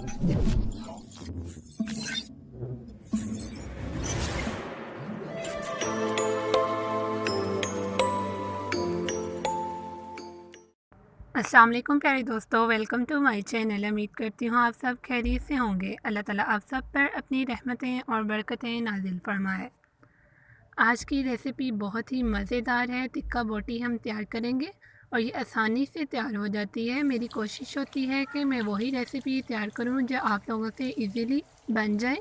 अस्सलाम वालेकुम प्यारे दोस्तों, वेलकम टू माय चैनल। उम्मीद करती हूँ आप सब खैरियत से होंगे। अल्लाह ताला आप सब पर अपनी रहमतें और बरकतें नाजिल फरमाए। आज की रेसिपी बहुत ही मज़ेदार है। टिक्का बोटी हम तैयार करेंगे और ये आसानी से तैयार हो जाती है। मेरी कोशिश होती है कि मैं वही रेसिपी तैयार करूँ जो आप लोगों से इजीली बन जाए।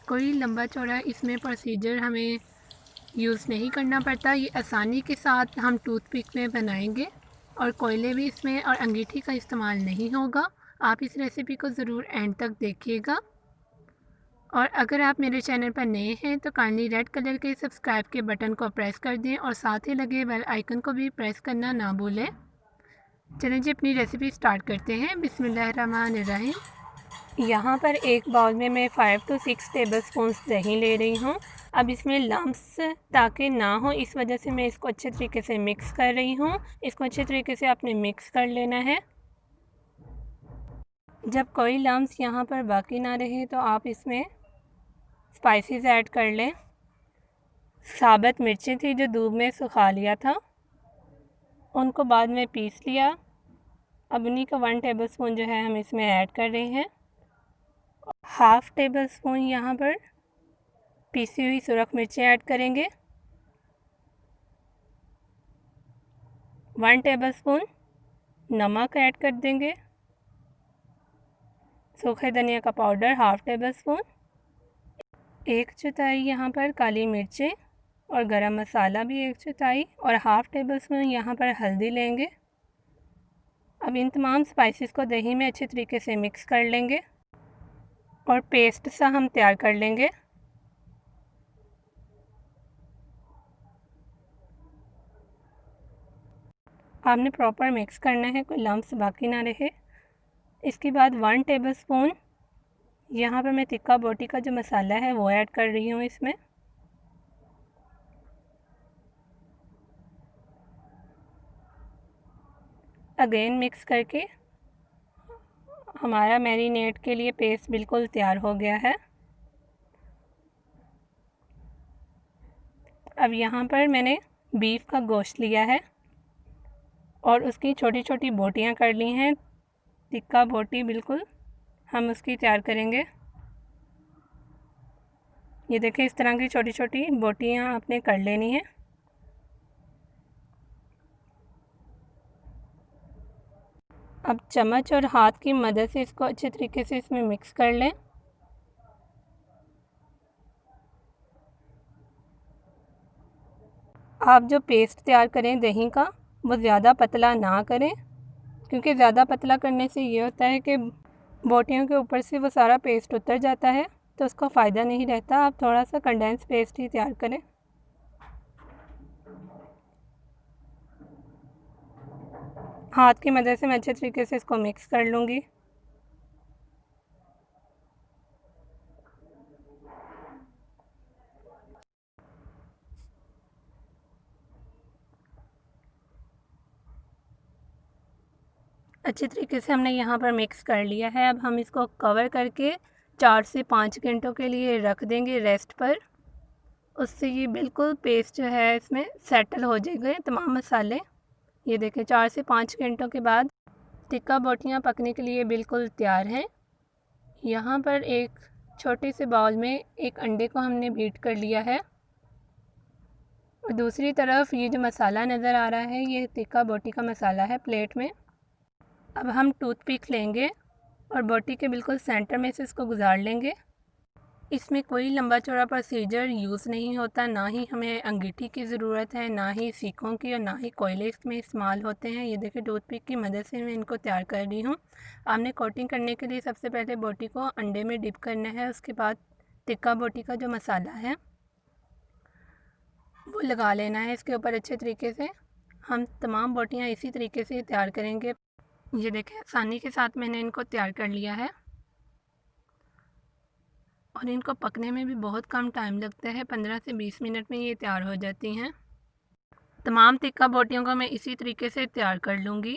कोई लंबा चौड़ा इसमें प्रोसीजर हमें यूज़ नहीं करना पड़ता। ये आसानी के साथ हम टूथपिक में बनाएंगे और कोयले भी इसमें और अंगीठी का इस्तेमाल नहीं होगा। आप इस रेसिपी को ज़रूर एंड तक देखिएगा। और अगर आप मेरे चैनल पर नए हैं तो काइंडली रेड कलर के सब्सक्राइब के बटन को प्रेस कर दें और साथ ही लगे बेल आइकन को भी प्रेस करना ना भूलें। चलिए जी अपनी रेसिपी स्टार्ट करते हैं। बिस्मिल्लाहिर्रहमानिर्रहीम। यहाँ पर एक बाउल में मैं 5 to 6 टेबल स्पून दही ले रही हूँ। अब इसमें लम्स ताकि ना हो इस वजह से मैं इसको अच्छे तरीके से मिक्स कर रही हूँ। इसको अच्छे तरीके से आपने मिक्स कर लेना है। जब कोई लम्स यहाँ पर बाकी ना रहे तो आप इसमें स्पाइसेस ऐड कर लें। साबुत मिर्चें थी जो दूध में सुखा लिया था, उनको बाद में पीस लिया। अब उन्हीं का 1 टेबल स्पून जो है हम इसमें ऐड कर रहे हैं। हाफ़ टेबल स्पून यहाँ पर पीसी हुई सुरख मिर्चें ऐड करेंगे। 1 टेबल स्पून नमक ऐड कर देंगे। सूखे धनिया का पाउडर हाफ़ टेबल स्पून। 1 चौथाई यहाँ पर काली मिर्चें और गरम मसाला भी 1 चौथाई और हाफ़ टेबल स्पून यहाँ पर हल्दी लेंगे। अब इन तमाम स्पाइसेस को दही में अच्छे तरीके से मिक्स कर लेंगे और पेस्ट सा हम तैयार कर लेंगे। आपने प्रॉपर मिक्स करना है, कोई लम्स बाकी ना रहे। इसके बाद 1 टेबल स्पून यहाँ पर मैं टिक्का बोटी का जो मसाला है वो ऐड कर रही हूँ इसमें। अगेन मिक्स करके हमारा मैरिनेट के लिए पेस्ट बिल्कुल तैयार हो गया है। अब यहाँ पर मैंने बीफ का गोश्त लिया है और उसकी छोटी छोटी बोटियाँ कर ली हैं। टिक्का बोटी बिल्कुल हम उसकी तैयार करेंगे। ये देखिए इस तरह की छोटी छोटी बोटियाँ आपने कर लेनी है। अब चम्मच और हाथ की मदद से इसको अच्छे तरीके से इसमें मिक्स कर लें। आप जो पेस्ट तैयार करें दही का वो ज़्यादा पतला ना करें, क्योंकि ज़्यादा पतला करने से ये होता है कि बोटियों के ऊपर से वो सारा पेस्ट उतर जाता है तो उसका फ़ायदा नहीं रहता। आप थोड़ा सा कंडेंस पेस्ट ही तैयार करें। हाथ की मदद से मैं अच्छे तरीके से इसको मिक्स कर लूँगी। अच्छे तरीके से हमने यहाँ पर मिक्स कर लिया है। अब हम इसको कवर करके 4 से 5 घंटों के लिए रख देंगे रेस्ट पर। उससे ये बिल्कुल पेस्ट जो है इसमें सेटल हो जाएगा तमाम मसाले। ये देखें 4 से 5 घंटों के बाद टिक्का बोटियाँ पकने के लिए बिल्कुल तैयार हैं। यहाँ पर एक छोटे से बाउल में एक अंडे को हमने बीट कर लिया है और दूसरी तरफ ये जो मसाला नज़र आ रहा है ये टिक्का बोटी का मसाला है प्लेट में। अब हम टूथपिक लेंगे और बोटी के बिल्कुल सेंटर में से इसको गुजार लेंगे। इसमें कोई लंबा चौड़ा प्रोसीजर यूज़ नहीं होता, ना ही हमें अंगीठी की ज़रूरत है, ना ही सीखों की और ना ही कोयले इसमें इस्तेमाल होते हैं। ये देखिए टूथपिक की मदद से मैं इनको तैयार कर रही हूँ। आपने कोटिंग करने के लिए सबसे पहले बोटी को अंडे में डिप करना है। उसके बाद टिक्का बोटी का जो मसाला है वो लगा लेना है इसके ऊपर अच्छे तरीके से। हम तमाम बोटियाँ इसी तरीके से तैयार करेंगे। ये देखें आसानी के साथ मैंने इनको तैयार कर लिया है और इनको पकने में भी बहुत कम टाइम लगता है, 15 से 20 मिनट में ये तैयार हो जाती हैं। तमाम टिक्का बोटियों को मैं इसी तरीके से तैयार कर लूँगी।